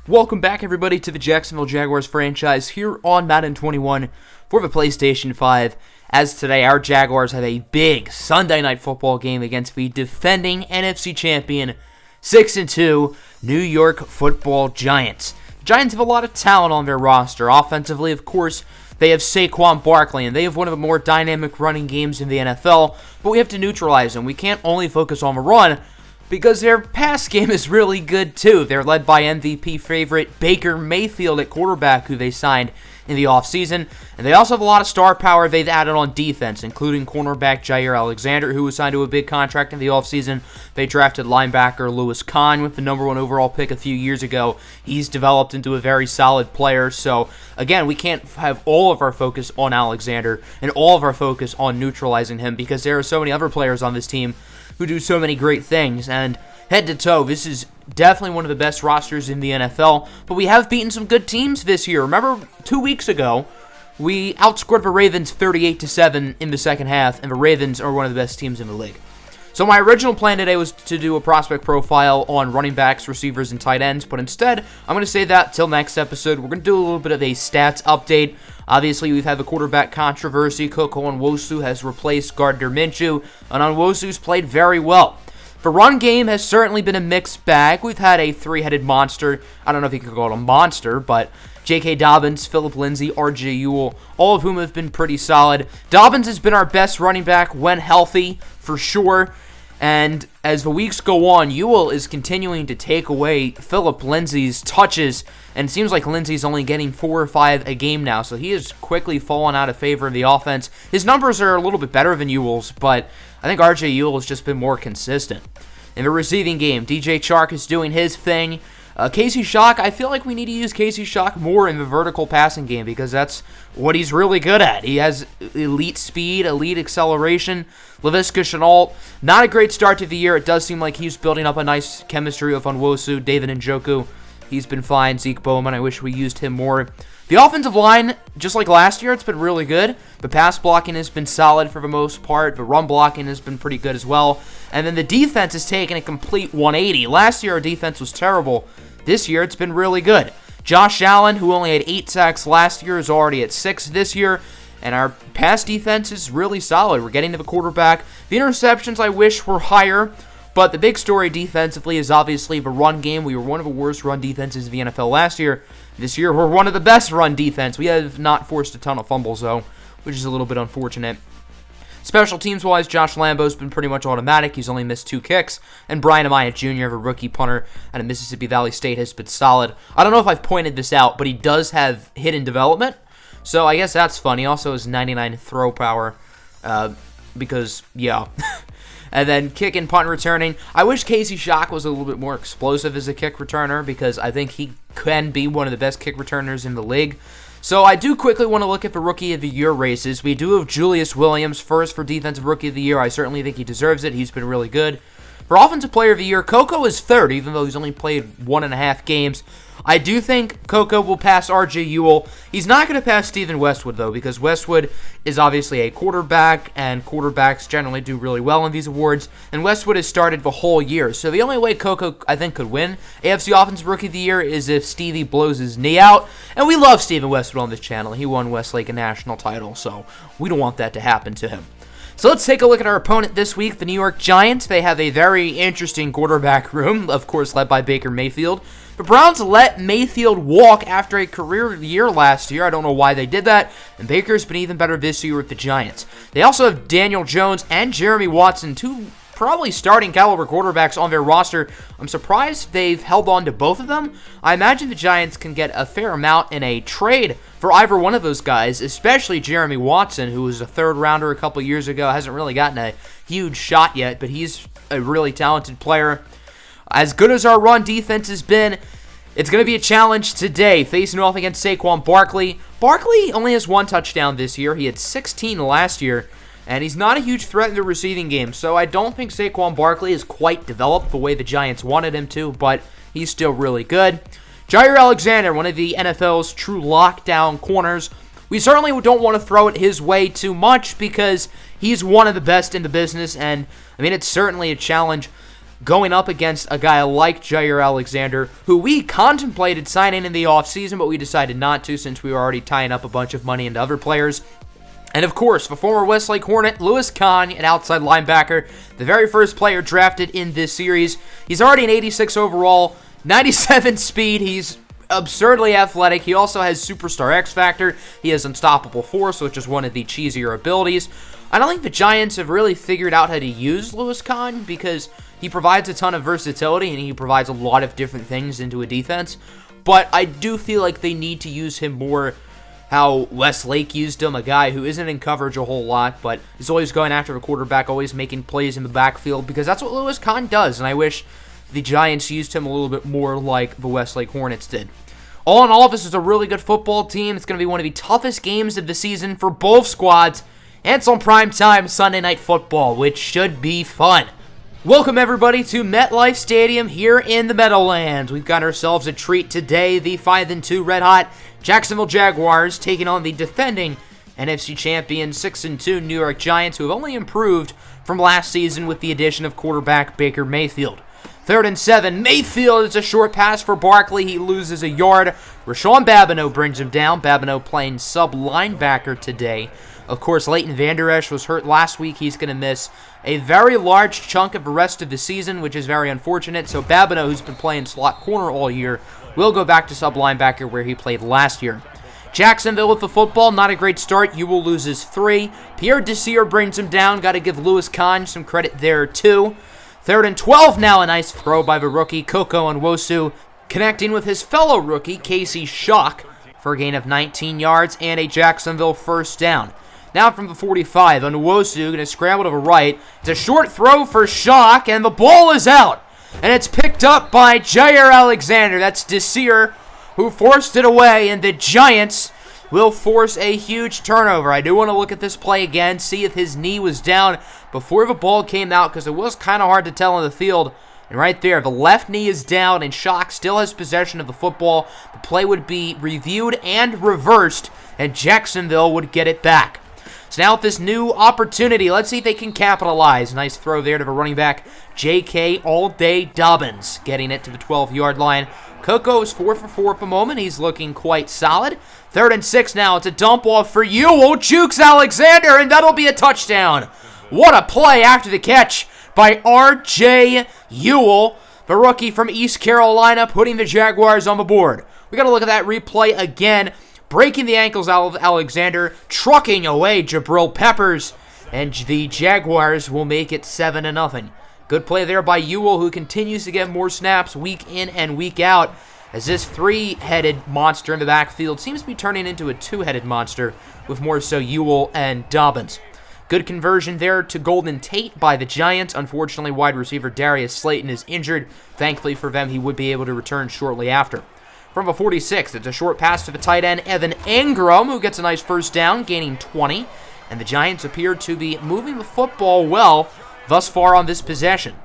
Welcome back, everybody, to the Jacksonville Jaguars franchise here on Madden 21 for the PlayStation 5. As today, our Jaguars have a big Sunday Night Football game against the defending NFC champion, 6-2 New York Football Giants. The Giants have a lot of talent on their roster. Offensively, of course, they have Saquon Barkley, and they have one of the more dynamic running games in the NFL, but we have to neutralize them. We can't only focus on the run, because their pass game is really good too. They're led by MVP favorite Baker Mayfield at quarterback, who they signed in the offseason. And they also have a lot of star power they've added on defense, including cornerback Jair Alexander, who was signed to a big contract in the offseason. They drafted linebacker Lewis Kahn with the number 1 overall pick a few years ago. He's developed into a very solid player. So, again, we can't have all of our focus on Alexander and all of our focus on neutralizing him, because there are so many other players on this team who do so many great things. And head to toe, this is definitely one of the best rosters in the NFL, but we have beaten some good teams this year. Remember 2 weeks ago, we outscored the Ravens 38-7 in the second half, and the Ravens are one of the best teams in the league. So my original plan today was to do a prospect profile on running backs, receivers, and tight ends, but instead, I'm going to save that till next episode. We're going to do a little bit of a stats update. Obviously, we've had the quarterback controversy. Koko Onwosu has replaced Gardner Minshew, and Onwosu's played very well. The run game has certainly been a mixed bag. We've had a three-headed monster. I don't know if you could call it a monster, but J.K. Dobbins, Phillip Lindsay, R.J. Ewell, all of whom have been pretty solid. Dobbins has been our best running back when healthy, for sure. And as the weeks go on, Ewell is continuing to take away Phillip Lindsay's touches, and it seems like Lindsay's only getting 4 or 5 a game now, so he has quickly fallen out of favor of the offense. His numbers are a little bit better than Ewell's, but I think R.J. Ewell has just been more consistent. In the receiving game, DJ Chark is doing his thing. Casey Shock, I feel like we need to use Casey Shock more in the vertical passing game, because that's what he's really good at. He has elite speed, elite acceleration. Laviska Shenault, not a great start to the year. It does seem like he's building up a nice chemistry with Onwosu, David Njoku. He's been fine. Zeke Bowman, I wish we used him more. The offensive line, just like last year, it's been really good. The pass blocking has been solid for the most part. The run blocking has been pretty good as well. And then the defense has taken a complete 180. Last year, our defense was terrible. This year, it's been really good. Josh Allen, who only had 8 sacks last year, is already at 6 this year. And our pass defense is really solid. We're getting to the quarterback. The interceptions, I wish, were higher. But the big story defensively is obviously the run game. We were one of the worst run defenses in the NFL last year. This year, we're one of the best run defense. We have not forced a ton of fumbles, though, which is a little bit unfortunate. Special teams-wise, Josh Lambo's been pretty much automatic. He's only missed 2 kicks. And Brian Amaya Jr., the rookie punter out of Mississippi Valley State, has been solid. I don't know if I've pointed this out, but he does have hidden development. So I guess that's fun. He also has 99 throw power because, yeah. And then kick and punt returning. I wish Casey Shock was a little bit more explosive as a kick returner, because I think he can be one of the best kick returners in the league. So I do quickly want to look at the Rookie of the Year races. We do have Julius Williams first for Defensive Rookie of the Year. I certainly think he deserves it. He's been really good. For Offensive Player of the Year, Koko is third, even though he's only played 1.5 games. I do think Koko will pass R.J. Ewell. He's not going to pass Stephen Westwood, though, because Westwood is obviously a quarterback, and quarterbacks generally do really well in these awards, and Westwood has started the whole year. So the only way Koko, I think, could win AFC Offensive Rookie of the Year is if Stevie blows his knee out, and we love Stephen Westwood on this channel. He won Westlake a national title, so we don't want that to happen to him. So let's take a look at our opponent this week, the New York Giants. They have a very interesting quarterback room, of course, led by Baker Mayfield. The Browns let Mayfield walk after a career year last year. I don't know why they did that. And Baker's been even better this year with the Giants. They also have Daniel Jones and Jeremy Watson, 2 probably starting caliber quarterbacks on their roster. I'm surprised they've held on to both of them. I imagine the Giants can get a fair amount in a trade for either one of those guys, especially Jeremy Watson, who was a 3rd rounder a couple years ago. Hasn't really gotten a huge shot yet, but he's a really talented player. As good as our run defense has been, it's going to be a challenge today, facing off against Saquon Barkley. Barkley only has 1 touchdown this year. He had 16 last year, and he's not a huge threat in the receiving game, so I don't think Saquon Barkley is quite developed the way the Giants wanted him to, but he's still really good. Jair Alexander, one of the NFL's true lockdown corners. We certainly don't want to throw it his way too much, because he's one of the best in the business, and, I mean, it's certainly a challenge. going up against a guy like Jair Alexander, who we contemplated signing in the offseason, but we decided not to since we were already tying up a bunch of money into other players. And of course, the former Westlake Hornet, Lewis Kahn, an outside linebacker, the very first player drafted in this series. He's already an 86 overall, 97 speed. He's absurdly athletic. He also has Superstar X Factor. He has Unstoppable Force, which is one of the cheesier abilities. I don't think the Giants have really figured out how to use Lewis Kahn because he provides a ton of versatility and he provides a lot of different things into a defense. But I do feel like they need to use him more how Westlake used him, a guy who isn't in coverage a whole lot, but is always going after the quarterback, always making plays in the backfield, because that's what Lewis Kahn does, and I wish the Giants used him a little bit more like the Westlake Hornets did. All in all, this is a really good football team. It's going to be one of the toughest games of the season for both squads, and it's on primetime Sunday Night Football, which should be fun. Welcome, everybody, to MetLife Stadium here in the Meadowlands. We've got ourselves a treat today. The 5-2 red-hot Jacksonville Jaguars taking on the defending NFC champion 6-2 New York Giants, who have only improved from last season with the addition of quarterback Baker Mayfield. 3rd and 7. Mayfield is a short pass for Barkley. He loses a yard. Rashawn Babineau brings him down. Babineau playing sub-linebacker today. Of course, Leighton Vander Esch was hurt last week. He's going to miss a very large chunk of the rest of the season, which is very unfortunate. So Babineau, who's been playing slot corner all year, will go back to sub-linebacker where he played last year. Jacksonville with the football, not a great start. Ewell loses 3. Pierre Desir brings him down. Got to give Lewis Kahn some credit there, too. 3rd and 12 now. A nice throw by the rookie, Koko Nwosu, connecting with his fellow rookie, Casey Shock, for a gain of 19 yards and a Jacksonville first down. Now from the 45, Nwosu going to scramble to the right. It's a short throw for Shock, and the ball is out. And it's picked up by Jair Alexander. That's Desir, who forced it away, and the Giants will force a huge turnover. I do want to look at this play again, see if his knee was down before the ball came out, because it was kind of hard to tell on the field. And right there, the left knee is down, and Shock still has possession of the football. The play would be reviewed and reversed, and Jacksonville would get it back. So now with this new opportunity, let's see if they can capitalize. Nice throw there to the running back, J.K. All-Day Dobbins, getting it to the 12-yard line. Koko is 4 for 4 at the moment. He's looking quite solid. 3rd and 6 now. It's a dump off for Ewell. Jukes Alexander, and that'll be a touchdown. What a play after the catch by R.J. Ewell, the rookie from East Carolina, putting the Jaguars on the board. We got to look at that replay again. Breaking the ankles out of Alexander, trucking away Jabril Peppers, and the Jaguars will make it 7-0. Good play there by Ewell, who continues to get more snaps week in and week out, as this 3-headed monster in the backfield seems to be turning into a 2-headed monster, with more so Ewell and Dobbins. Good conversion there to Golden Tate by the Giants. Unfortunately, wide receiver Darius Slayton is injured. Thankfully for them, he would be able to return shortly after. From a 46, it's a short pass to the tight end, Evan Engram, who gets a nice first down, gaining 20. And the Giants appear to be moving the football well thus far on this possession.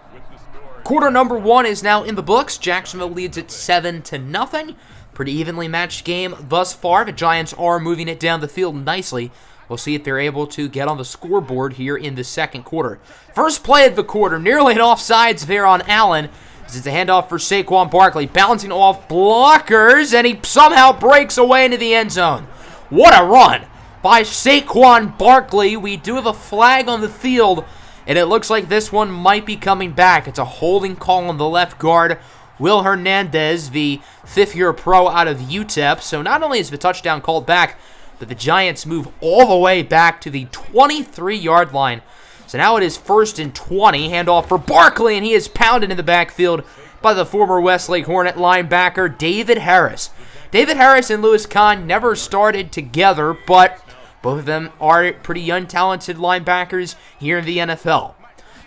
Quarter number 1 is now in the books. Jacksonville leads it 7-0. Pretty evenly matched game thus far. The Giants are moving it down the field nicely. We'll see if they're able to get on the scoreboard here in the second quarter. First play of the quarter, nearly an offsides there on Allen. It's a handoff for Saquon Barkley, bouncing off blockers, and he somehow breaks away into the end zone. What a run by Saquon Barkley. We do have a flag on the field, and it looks like this one might be coming back. It's a holding call on the left guard, Will Hernandez, the fifth-year pro out of UTEP. So not only is the touchdown called back, but the Giants move all the way back to the 23-yard line. So now it is 1st and 20. Handoff for Barkley, and he is pounded in the backfield by the former Westlake Hornet linebacker, David Harris. David Harris and Lewis Kahn never started together, but both of them are pretty young, talented linebackers here in the NFL.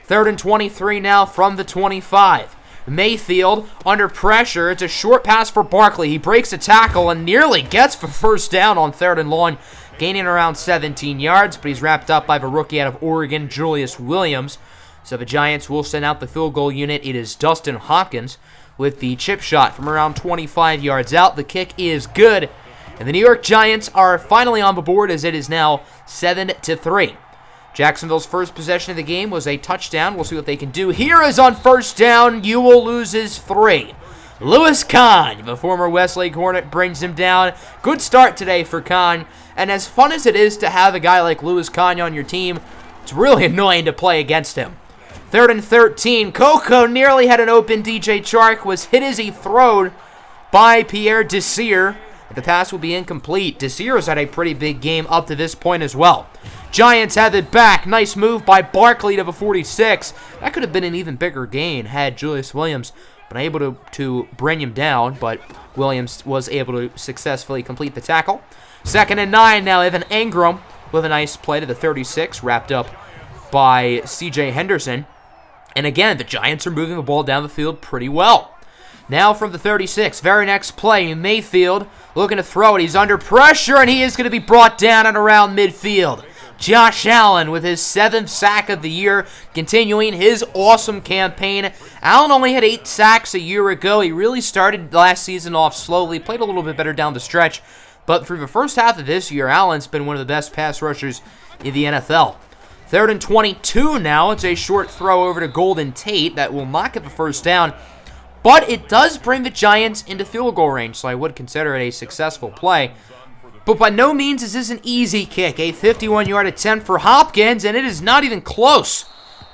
3rd and 23 now from the 25. Mayfield under pressure. It's a short pass for Barkley. He breaks a tackle and nearly gets for first down on 3rd and long, gaining around 17 yards, but he's wrapped up by the rookie out of Oregon, Julius Williams. So the Giants will send out the field goal unit. It is Dustin Hopkins with the chip shot from around 25 yards out. The kick is good, and the New York Giants are finally on the board as it is now 7-3. Jacksonville's first possession of the game was a touchdown. We'll see what they can do. Here is on first down. Ewell loses 3. Lewis Kahn, the former Westlake Hornet, brings him down. Good start today for Kahn. And as fun as it is to have a guy like Lewis Kahn on your team, it's really annoying to play against him. 3rd and 13. Coco nearly had an open DJ Chark, was hit as he throwed by Pierre Desir. The pass will be incomplete. Desir has had a pretty big game up to this point as well. Giants have it back. Nice move by Barkley to the 46. That could have been an even bigger gain had Julius Williams been able to bring him down, but Williams was able to successfully complete the tackle. 2nd and 9 now. Evan Engram with a nice play to the 36, wrapped up by C.J. Henderson. And again, the Giants are moving the ball down the field pretty well. Now from the 36, very next play, Mayfield looking to throw it. He's under pressure, and he is going to be brought down and around midfield. Josh Allen with his 7th sack of the year, continuing his awesome campaign. Allen only had 8 sacks a year ago. He really started last season off slowly, played a little bit better down the stretch. But through the first half of this year, Allen's been one of the best pass rushers in the NFL. 3rd and 22 now. It's a short throw over to Golden Tate that will not get the first down. But it does bring the Giants into field goal range, so I would consider it a successful play. But by no means is this an easy kick. A 51-yard attempt for Hopkins, and it is not even close.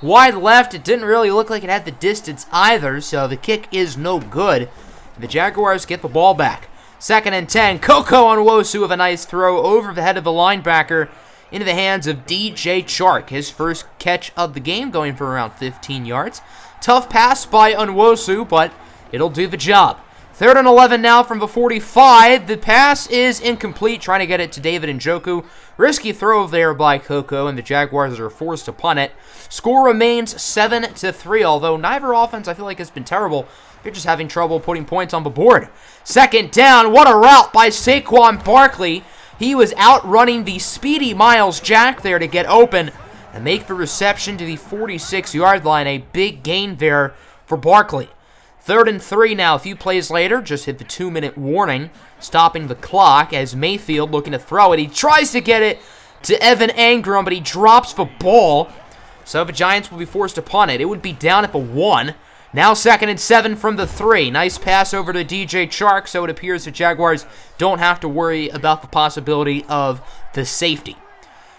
Wide left, it didn't really look like it had the distance either, so the kick is no good. The Jaguars get the ball back. 2nd and 10. Coco Onwosu with a nice throw over the head of the linebacker into the hands of DJ Chark. His first catch of the game, going for around 15 yards. Tough pass by Onwosu, but it'll do the job. 3rd and 11 now from the 45. The pass is incomplete, trying to get it to David Njoku. Risky throw there by Coco, and the Jaguars are forced to punt it. Score remains 7-3, although neither offense I feel like has been terrible. They're just having trouble putting points on the board. 2nd down. What a route by Saquon Barkley. He was outrunning the speedy Miles Jack there to get open and make the reception to the 46-yard line. A big gain there for Barkley. 3rd and 3 now. A few plays later, just hit the 2-minute warning, stopping the clock as Mayfield looking to throw it. He tries to get it to Evan Engram, but he drops the ball. So the Giants will be forced to punt it. It would be down at the 1. Now 2nd and 7 from the 3. Nice pass over to DJ Chark, so it appears the Jaguars don't have to worry about the possibility of the safety.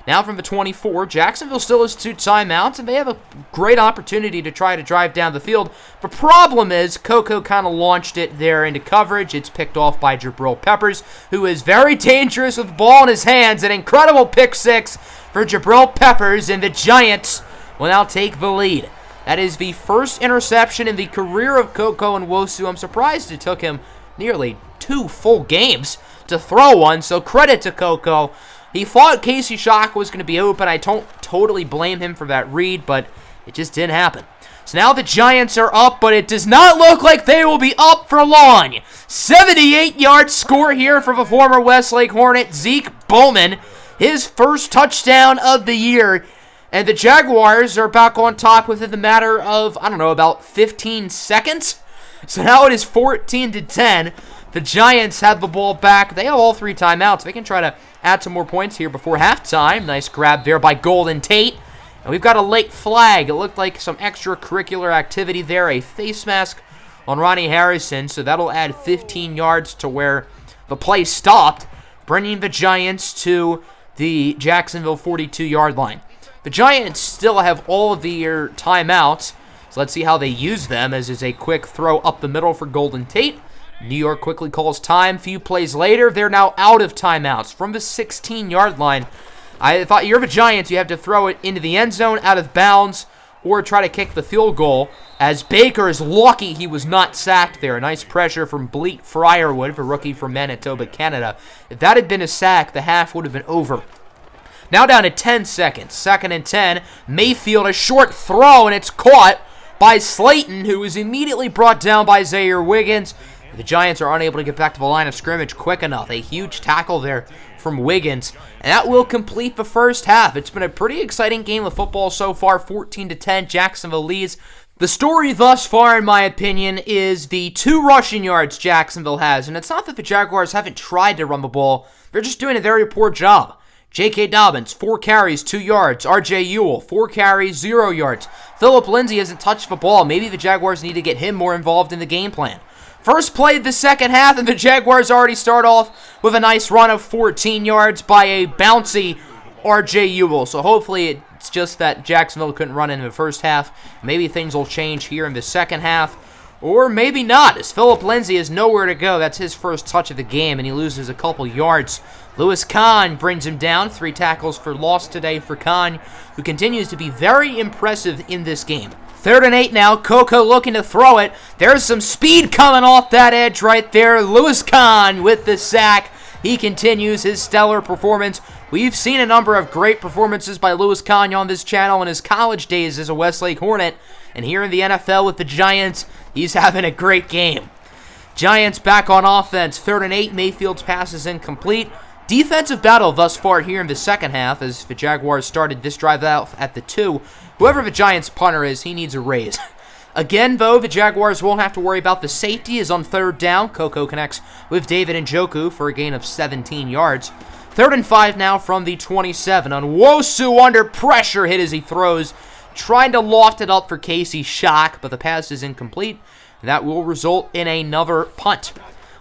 Now from the 24, Jacksonville still has 2 timeouts, and they have a great opportunity to try to drive down the field. The problem is Coco kind of launched it there into coverage. It's picked off by Jabril Peppers, who is very dangerous with the ball in his hands. An incredible pick 6 for Jabril Peppers, and the Giants will now take the lead. That is the first interception in the career of Coco Onwosu. I'm surprised it took him nearly 2 full games to throw one, so credit to Coco. He thought Casey Shock was going to be open. I don't totally blame him for that read, but it just didn't happen. So now the Giants are up, but it does not look like they will be up for long. 78-yard score here for the former Westlake Hornet, Zeke Bowman. His first touchdown of the year. And the Jaguars are back on top within the matter of, about 15 seconds. So now it is 14-10. The Giants have the ball back. They have all 3 timeouts. They can try to add some more points here before halftime. Nice grab there by Golden Tate. And we've got a late flag. It looked like some extracurricular activity there. A face mask on Ronnie Harrison. So that'll add 15 yards to where the play stopped, bringing the Giants to the Jacksonville 42-yard line. The Giants still have all of their timeouts. So let's see how they use them, as is a quick throw up the middle for Golden Tate. New York quickly calls time. Few plays later, they're now out of timeouts from the 16-yard line. I thought you're the Giants, you have to throw it into the end zone, out of bounds, or try to kick the field goal, as Baker is lucky he was not sacked there. Nice pressure from Bleak Friarwood, the rookie from Manitoba, Canada. If that had been a sack, the half would have been over. Now down to 10 seconds. 2nd and 10. Mayfield, a short throw, and it's caught by Slayton, who is immediately brought down by Zaire Wiggins. The Giants are unable to get back to the line of scrimmage quick enough. A huge tackle there from Wiggins. And that will complete the first half. It's been a pretty exciting game of football so far. 14-10, Jacksonville leads. The story thus far, in my opinion, is the 2 rushing yards Jacksonville has. And it's not that the Jaguars haven't tried to run the ball. They're just doing a very poor job. J.K. Dobbins, 4 carries, 2 yards. R.J. Ewell, 4 carries, 0 yards. Phillip Lindsay hasn't touched the ball. Maybe the Jaguars need to get him more involved in the game plan. First play of the second half, and the Jaguars already start off with a nice run of 14 yards by a bouncy R.J. Ewell. So hopefully it's just that Jacksonville couldn't run in the first half. Maybe things will change here in the second half. Or maybe not, as Phillip Lindsay has nowhere to go. That's his first touch of the game, and he loses a couple yards. Lewis Kahn brings him down. 3 tackles for loss today for Kahn, who continues to be very impressive in this game. 3rd and 8 now. Coco looking to throw it. There's some speed coming off that edge right there. Lewis Kahn with the sack. He continues his stellar performance. We've seen a number of great performances by Lewis Kahn on this channel in his college days as a Westlake Hornet. And here in the NFL with the Giants, he's having a great game. Giants back on offense. 3rd and 8. Mayfield's pass is incomplete. Defensive battle thus far here in the second half as the Jaguars started this drive out at the 2. Whoever the Giants punter is, he needs a raise. Again, though, the Jaguars won't have to worry about the safety as on 3rd down. Coco connects with David Njoku for a gain of 17 yards. 3rd and 5 now from the 27. Nwosu under pressure, hit as he throws. Trying to loft it up for Casey Shock, but the pass is incomplete. That will result in another punt.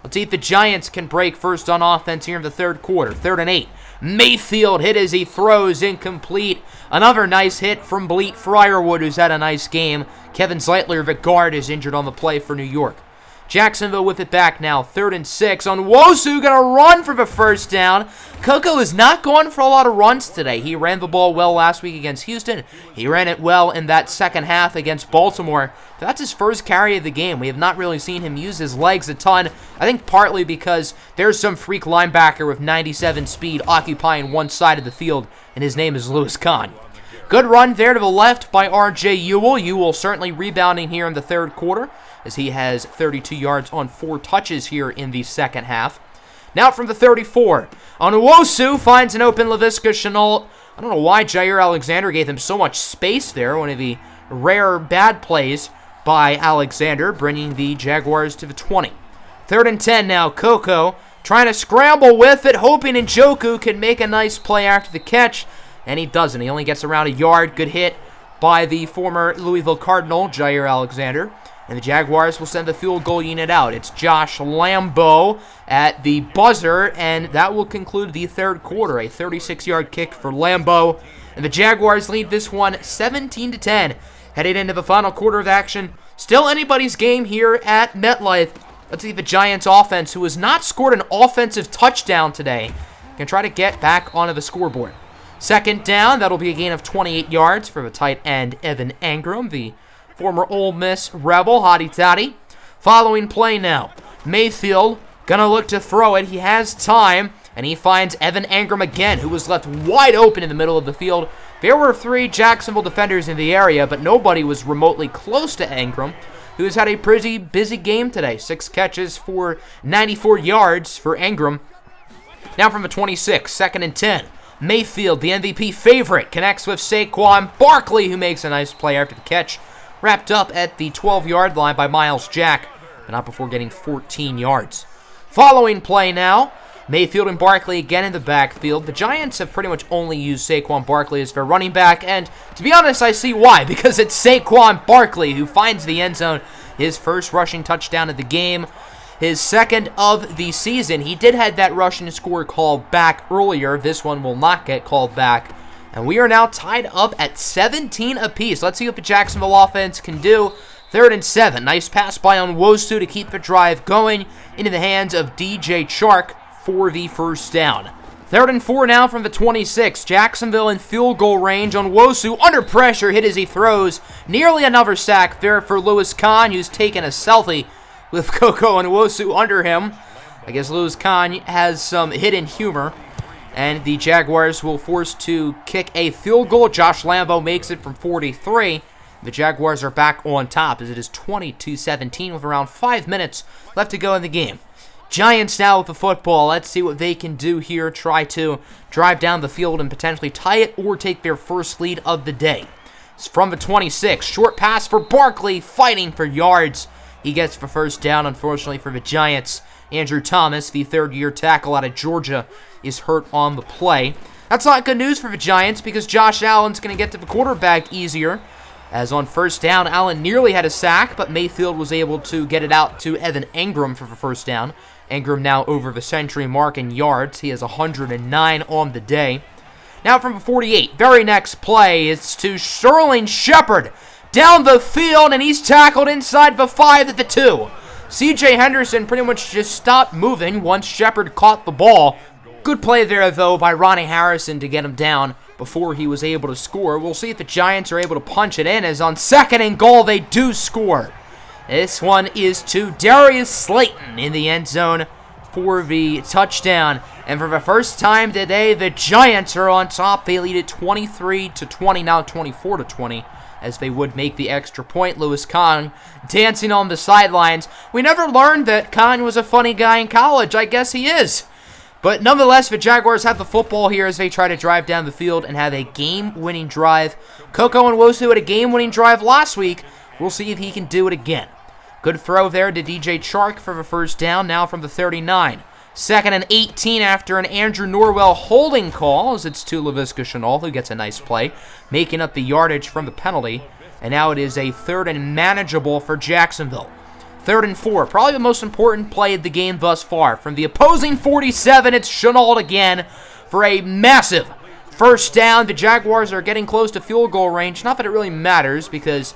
Let's see if the Giants can break first on offense here in the 3rd quarter. 3rd and 8. Mayfield hit as he throws, incomplete. Another nice hit from Bleat Friarwood, who's had a nice game. Kevin Zeitler, the guard, is injured on the play for New York. Jacksonville with it back now. 3rd and 6. Nwosu going to run for the first down. Coco is not going for a lot of runs today. He ran the ball well last week against Houston. He ran it well in that second half against Baltimore. That's his first carry of the game. We have not really seen him use his legs a ton. I think partly because there's some freak linebacker with 97 speed occupying one side of the field, and his name is Lewis Kahn. Good run there to the left by R.J. Ewell. Ewell certainly rebounding here in the 3rd quarter, as he has 32 yards on 4 touches here in the second half. Now from the 34, Nwosu finds an open Laviska Shenault. I don't know why Jair Alexander gave him so much space there. One of the rare bad plays by Alexander, bringing the Jaguars to the 20. 3rd and 10 now. Coco trying to scramble with it, hoping Njoku can make a nice play after the catch, and he doesn't. He only gets around a yard. Good hit by the former Louisville Cardinal, Jair Alexander. And the Jaguars will send the field goal unit out. It's Josh Lambo at the buzzer, and that will conclude the 3rd quarter. A 36-yard kick for Lambo. And the Jaguars lead this one 17-10. Headed into the final quarter of action. Still anybody's game here at MetLife. Let's see the Giants offense, who has not scored an offensive touchdown today, can try to get back onto the scoreboard. 2nd down, that'll be a gain of 28 yards for the tight end Evan Engram, the former Ole Miss Rebel, hotty toddy. Following play now. Mayfield gonna look to throw it. He has time, and he finds Evan Engram again, who was left wide open in the middle of the field. There were 3 Jacksonville defenders in the area, but nobody was remotely close to Engram, who has had a pretty busy game today. 6 catches for 94 yards for Engram. Now from the 26, 2nd and 10. Mayfield, the MVP favorite, connects with Saquon Barkley, who makes a nice play after the catch. Wrapped up at the 12-yard line by Miles Jack, but not before getting 14 yards. Following play now, Mayfield and Barkley again in the backfield. The Giants have pretty much only used Saquon Barkley as their running back, and to be honest, I see why, because it's Saquon Barkley who finds the end zone, his first rushing touchdown of the game, his 2nd of the season. He did have that rushing score called back earlier. This one will not get called back. And we are now tied up at 17 apiece. Let's see what the Jacksonville offense can do. 3rd and 7. Nice pass by Nwosu to keep the drive going into the hands of DJ Chark for the first down. 3rd and 4 now from the 26. Jacksonville in field goal range. Nwosu under pressure, hit as he throws. Nearly another sack there for Lewis Kahn, who's taken a selfie with Coco Nwosu under him. I guess Lewis Kahn has some hidden humor. And the Jaguars will force to kick a field goal. Josh Lambo makes it from 43. The Jaguars are back on top as it is 22-17 with around 5 minutes left to go in the game. Giants now with the football. Let's see what they can do here. Try to drive down the field and potentially tie it or take their first lead of the day. It's from the 26. Short pass for Barkley, fighting for yards. He gets for first down, unfortunately for the Giants. Andrew Thomas, the third-year tackle out of Georgia, is hurt on the play. That's not good news for the Giants because Josh Allen's going to get to the quarterback easier. As on first down, Allen nearly had a sack, but Mayfield was able to get it out to Evan Engram for the first down. Engram now over the century mark in yards. He has 109 on the day. Now from the 48, very next play, it's to Sterling Shepard down the field, and he's tackled inside the 5 at the 2. C.J. Henderson pretty much just stopped moving once Shepard caught the ball. Good play there, though, by Ronnie Harrison to get him down before he was able to score. We'll see if the Giants are able to punch it in, as on 2nd and goal, they do score. This one is to Darius Slayton in the end zone for the touchdown. And for the first time today, the Giants are on top. They lead it 23-20, now 24-20, as they would make the extra point. Louis Kahn dancing on the sidelines. We never learned that Kahn was a funny guy in college. I guess he is. But nonetheless, the Jaguars have the football here as they try to drive down the field and have a game-winning drive. Koko Nwosu had a game-winning drive last week. We'll see if he can do it again. Good throw there to DJ Chark for the first down, now from the 39. 2nd and 18 after an Andrew Norwell holding call, as it's to Laviska Shenault, who gets a nice play, making up the yardage from the penalty. And now it is a 3rd and manageable for Jacksonville. 3rd and 4, probably the most important play of the game thus far. From the opposing 47, it's Shenault again for a massive first down. The Jaguars are getting close to field goal range. Not that it really matters because,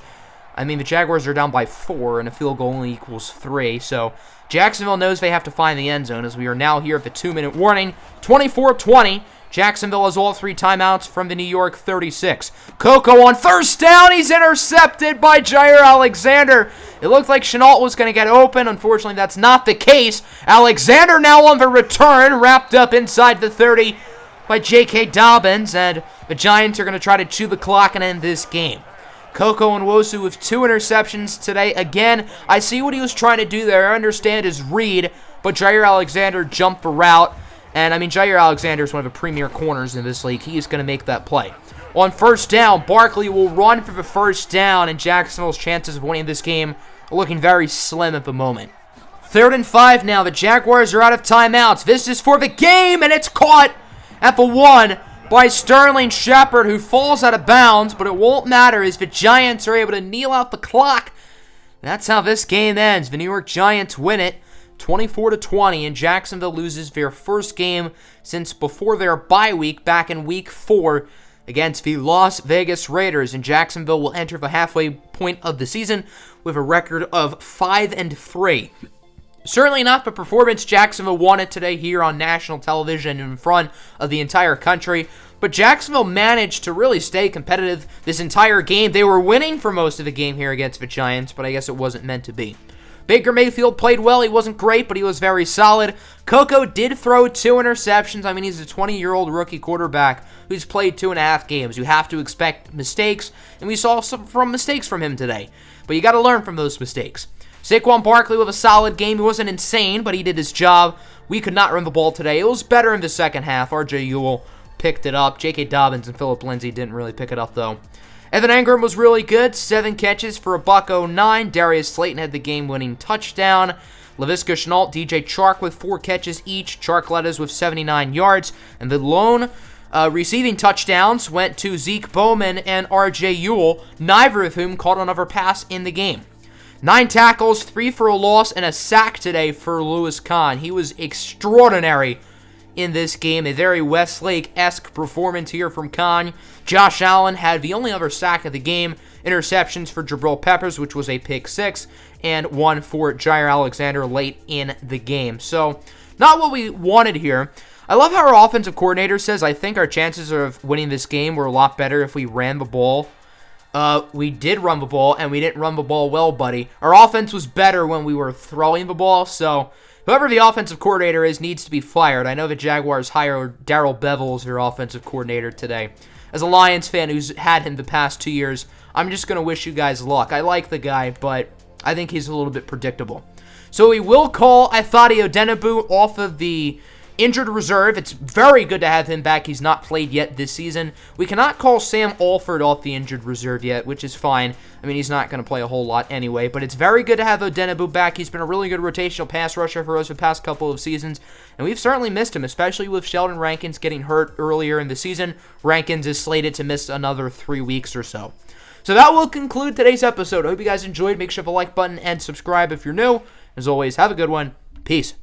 the Jaguars are down by 4 and a field goal only equals 3. So Jacksonville knows they have to find the end zone as we are now here at the 2-minute warning. 24-20. Jacksonville has all 3 timeouts from the New York 36. Koko on first down. He's intercepted by Jair Alexander. It looked like Shenault was going to get open. Unfortunately, that's not the case. Alexander now on the return, wrapped up inside the 30 by J.K. Dobbins, and the Giants are going to try to chew the clock and end this game. Koko Nwosu with 2 interceptions today. Again, I see what he was trying to do there. I understand his read, but Jair Alexander jumped the route. And, Jair Alexander is one of the premier corners in this league. He is going to make that play. On first down, Barkley will run for the first down, and Jacksonville's chances of winning this game are looking very slim at the moment. 3rd and 5 now. The Jaguars are out of timeouts. This is for the game, and it's caught at the 1 by Sterling Shepard, who falls out of bounds, but it won't matter as the Giants are able to kneel out the clock. That's how this game ends. The New York Giants win it 24-20, and Jacksonville loses their first game since before their bye week back in week 4 against the Las Vegas Raiders, and Jacksonville will enter the halfway point of the season with a record of 5-3. Certainly not the performance Jacksonville wanted today here on national television in front of the entire country, but Jacksonville managed to really stay competitive this entire game. They were winning for most of the game here against the Giants, but I guess it wasn't meant to be. Baker Mayfield played well. He wasn't great, but he was very solid. Koko did throw 2 interceptions. He's a 20-year-old rookie quarterback who's played 2.5 games. You have to expect mistakes, and we saw some mistakes from him today. But you got to learn from those mistakes. Saquon Barkley with a solid game. He wasn't insane, but he did his job. We could not run the ball today. It was better in the second half. R.J. Ewell picked it up. J.K. Dobbins and Phillip Lindsay didn't really pick it up, though. Evan Engram was really good. 7 catches for $109. Darius Slayton had the game-winning touchdown. Laviska Shenault, DJ Chark with 4 catches each. Chark led us with 79 yards. And the lone receiving touchdowns went to Zeke Bowman and R.J. Ewell, neither of whom caught another pass in the game. 9 tackles, 3 for a loss, and a sack today for Louis Kahn. He was extraordinary in this game. A very Westlake-esque performance here from Kahn. Josh Allen had the only other sack of the game. Interceptions for Jabril Peppers, which was a pick 6, and 1 for Jair Alexander late in the game. So, not what we wanted here. I love how our offensive coordinator says, I think our chances of winning this game were a lot better if we ran the ball. We did run the ball, and we didn't run the ball well, buddy. Our offense was better when we were throwing the ball, so whoever the offensive coordinator is needs to be fired. I know the Jaguars hired Darrell Bevell as their offensive coordinator today. As a Lions fan who's had him the past 2 years, I'm just going to wish you guys luck. I like the guy, but I think he's a little bit predictable. So we will call Ifeadi Odenigbo off of the injured reserve. It's very good to have him back. He's not played yet this season. We cannot call Sam Alford off the injured reserve yet, which is fine. I mean, he's not going to play a whole lot anyway, but it's very good to have Odenigbo back. He's been a really good rotational pass rusher for us the past couple of seasons, and we've certainly missed him, especially with Sheldon Rankins getting hurt earlier in the season. Rankins is slated to miss another 3 weeks or so. So that will conclude today's episode. I hope you guys enjoyed. Make sure to hit the like button and subscribe if you're new. As always, have a good one. Peace.